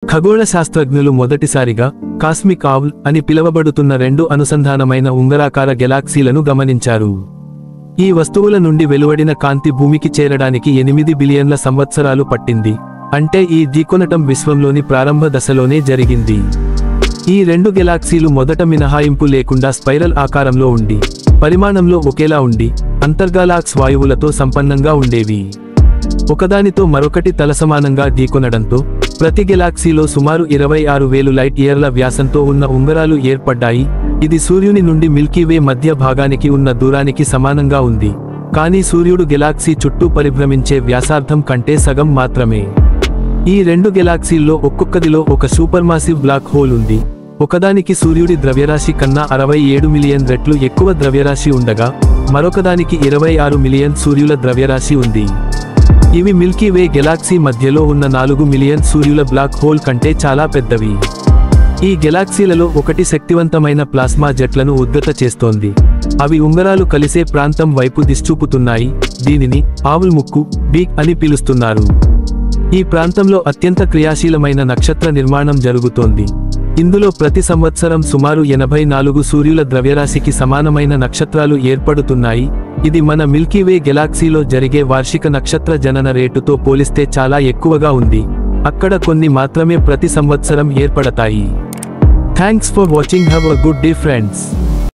ఖగోళ శాస్త్రజ్ఞులు మొదటిసారిగా కాస్మిక్ ఆవుల్ అని పిలువబడుతున్న రెండు అనుసంధానమైన ఉంగరాకార గెలాక్సీలను గమనించారు. ఈ వస్తువుల నుండి వెలువడిన కాంతి భూమికి చేరడానికి 8 బిలియన్ల సంవత్సరాలు పట్టింది. అంటే ఈ ఢీకొనటం విశ్వంలోని ప్రారంభ దశలోనే జరిగింది. ఈ రెండు గెలాక్సీలు మొదట మినహాయింపు లేకుండా స్పైరల్ ఆకారంలో ఉండి, పరిమాణంలో ఒకేలా ఉండి, అంతర్గాలాక్స్ వాయువులతో సంపన్నంగా ఉండేవి. ఒకదానితో మరొకటి తలసమానంగా ఢీకొనడంతో ప్రతి గెలాక్సీలో సుమారు 26,000 లైట్ ఇయర్ల వ్యాసంతో ఉన్న ఉంగరాలు ఏర్పడ్డాయి. ఇది సూర్యుని నుండి మిల్కీవే మధ్య భాగానికి ఉన్న దూరానికి సమానంగా ఉంది. కానీ సూర్యుడు గెలాక్సీ చుట్టూ పరిభ్రమించే వ్యాసార్థం కంటే సగం మాత్రమే. ఈ రెండు గెలాక్సీల్లో ఒక్కొక్కదిలో ఒక సూపర్మాసివ్ బ్లాక్ హోల్ ఉంది. ఒకదానికి సూర్యుడి ద్రవ్యరాశి కన్నా 67 మిలియన్ రెట్లు ఎక్కువ ద్రవ్యరాశి ఉండగా, మరొకదానికి 26 మిలియన్ సూర్యుల ద్రవ్యరాశి ఉంది. ఇవి మిల్కీవే గెలాక్సీ మధ్యలో ఉన్న 4 మిలియన్ సూర్యుల బ్లాక్ హోల్ కంటే చాలా పెద్దవి. ఈ గెలాక్సీలలో ఒకటి శక్తివంతమైన ప్లాస్మా జెట్లను ఉద్గత చేస్తోంది. అవి ఉంగరాలు కలిసే ప్రాంతం వైపు దిశ్చూపుతున్నాయి. దీనిని ఆవుల్ ముక్కు, బీక్ అని పిలుస్తున్నారు. ఈ ప్రాంతంలో అత్యంత క్రియాశీలమైన నక్షత్ర నిర్మాణం జరుగుతోంది. ఇందులో ప్రతి సంవత్సరం సుమారు 84 సూర్యుల ద్రవ్యరాశికి సమానమైన నక్షత్రాలు ఏర్పడుతున్నాయి. ఇది మన మిల్కీవే గెలాక్సీలో జరిగే వార్షిక నక్షత్ర జనన రేటుతో పోలిస్తే చాలా ఎక్కువగా ఉంది. అక్కడ కొన్ని మాత్రమే ప్రతి సంవత్సరం ఏర్పడతాయి. Thanks for watching. Have a good day friends.